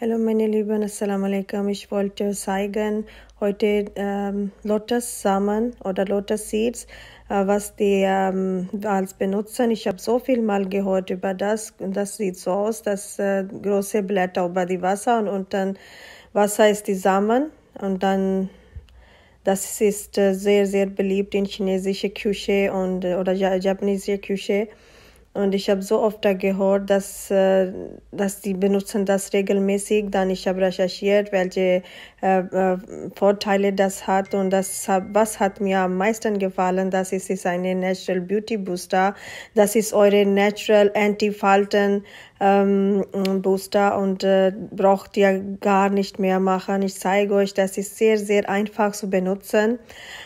Hallo meine Lieben, Assalamu alaikum. Ich wollte zeigen heute Lotussamen oder Lotus Seeds, was die als benutzen. Ich habe so viel mal gehört über das. Das sieht so aus, dass große Blätter über die Wasser und dann Wasser ist die Samen und dann das ist sehr, sehr beliebt in chinesischer Küche oder japanesischer Küche. Und ich habe so oft da gehört, dass die benutzen das regelmäßig. Dann ich habe recherchiert, welche Vorteile das hat. Und was hat mir am meisten gefallen, das ist eine Natural Beauty Booster. Das ist eure Natural Anti-Falten Booster und braucht ihr gar nicht mehr machen. Ich zeige euch, das ist sehr, sehr einfach zu benutzen.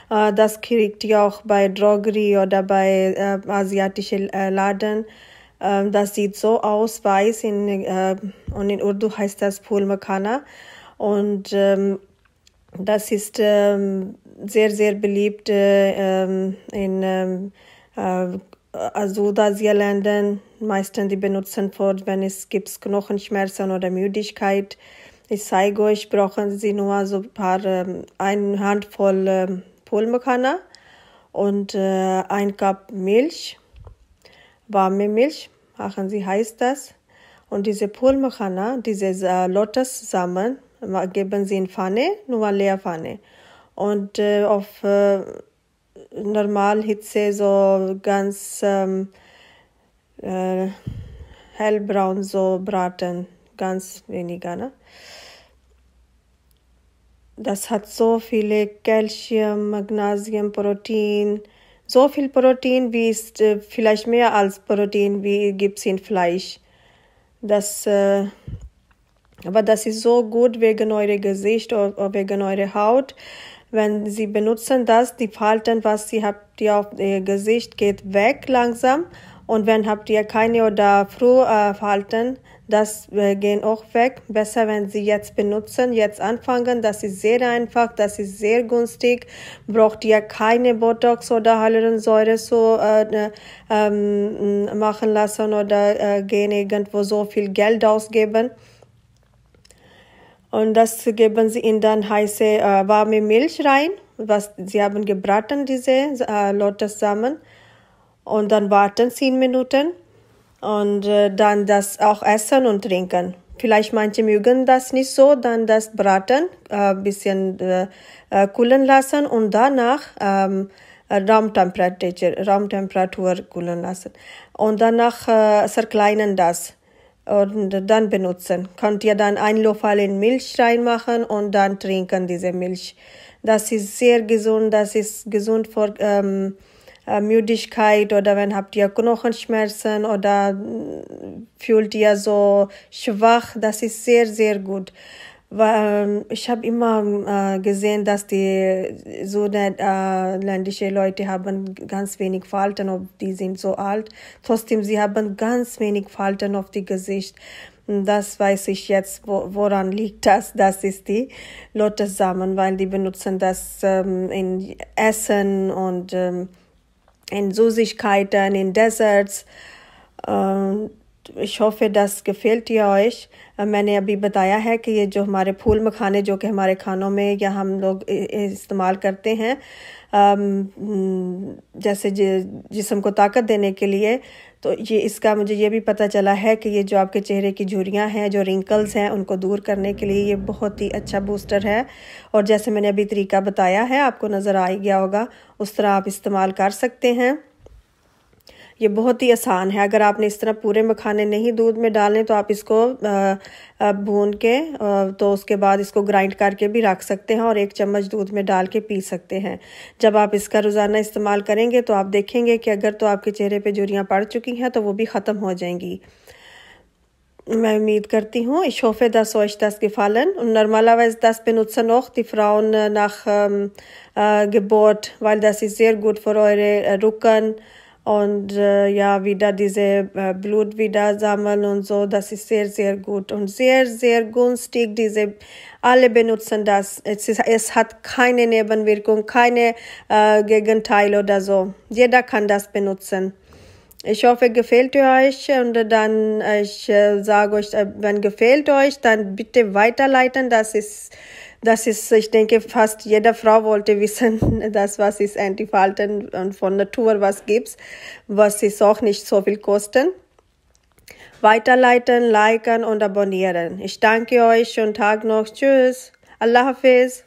Das kriegt ihr auch bei Drogerie oder bei asiatischen Laden. Das sieht so aus, weiß, und in Urdu heißt das Phul Makhana. Und das ist sehr, sehr beliebt in Südasien-Ländern. Meistens die benutzen wenn es gibt Knochenschmerzen oder Müdigkeit. Ich zeige euch, brauchen Sie nur so eine Handvoll Phul Makhana und ein Cup Milch, warme Milch, machen Sie heiß das. Und diese Phul Makhana, diese Lotussamen, geben Sie in Pfanne, nur leer Pfanne. Und auf Normalhitze so ganz hellbraun so braten, ganz weniger, ne? Das hat so viele Calcium, Magnesium, Protein, so viel Protein, wie ist vielleicht mehr als Protein, wie gibt es in Fleisch. Aber das ist so gut wegen eurem Gesicht oder wegen eurer Haut. Wenn Sie benutzen das, die Falten, was Sie habt ihr auf Ihr Gesicht, geht weg langsam. Und wenn habt ihr keine oder Falten, das gehen auch weg. Besser, wenn Sie jetzt benutzen, jetzt anfangen. Das ist sehr einfach, das ist sehr günstig. Braucht ihr keine Botox oder Hyaluronsäure so machen lassen oder gehen irgendwo so viel Geld ausgeben. Und das geben Sie in dann heiße warme Milch rein, Sie haben gebraten, diese Lotussamen. Und dann warten 10 Minuten und dann das auch essen und trinken. Vielleicht manche mögen das nicht so, dann das braten, bisschen kühlen lassen und danach Raumtemperatur kühlen lassen. Und danach zerkleinern das. Und dann benutzen. Könnt ihr dann einen Löffel in Milch reinmachen und dann trinken diese Milch. Das ist sehr gesund, das ist gesund für Müdigkeit oder wenn habt ihr Knochenschmerzen oder fühlt ihr so schwach, das ist sehr, sehr gut. Ich habe immer gesehen, dass die ländliche Leute haben ganz wenig Falten, ob die sind so alt. Trotzdem, sie haben ganz wenig Falten auf die Gesicht. Das weiß ich jetzt, woran liegt das. Das ist die Lotussamen, weil die benutzen das in Essen und in Süßigkeiten, in Desserts. Ich hoffe, das gefällt ihr euch. मैंने अभी बताया है कि ये जो हमारे फूल मखाने जो कि हमारे खानों में या हम लोग इस्तेमाल करते हैं जैसे जिस्म को ताकत देने के लिए तो ये इसका मुझे ये भी पता चला है कि ये जो आपके चेहरे की झुर्रियाँ हैं जो रिंकल्स हैं उनको दूर करने के लिए ये बहुत ही अच्छा बूस्टर है और जैसे मैंने अभी तरीका बताया है आपको नज़र आ ही गया होगा उस तरह आप इस्तेमाल कर सकते हैं ये बहुत ही आसान है अगर आपने इस तरह पूरे मखाने नहीं दूध में डालने तो आप इसको भून के तो उसके बाद इसको ग्राइंड करके भी रख सकते हैं और 1 चम्मच दूध में डाल के पी सकते हैं जब आप इसका रोज़ाना इस्तेमाल करेंगे तो आप देखेंगे कि अगर तो आपके चेहरे पे झुर्रियाँ पड़ चुकी हैं तो वो भी ख़त्म हो जाएंगी मैं ummid करती हूँ ich hoffe dass euch das gefallen und normalerweise das benutzen auch die Frauen nach Geburt weil das ist sehr gut für eure Rücken und ja, wieder diese Blut wieder sammeln und so, das ist sehr, sehr gut und sehr, sehr günstig, alle benutzen das, es hat keine Nebenwirkung, keine Gegenteil oder so, jeder kann das benutzen. Ich hoffe, gefällt euch und dann, ich sage euch, wenn gefällt euch, dann bitte weiterleiten. Das ist, ich denke, fast jede Frau wollte wissen, was ist Antifalten und von Natur was gibt's, was ist auch nicht so viel kosten. Weiterleiten, liken und abonnieren. Ich danke euch, schönen Tag noch. Tschüss. Allah Hafiz.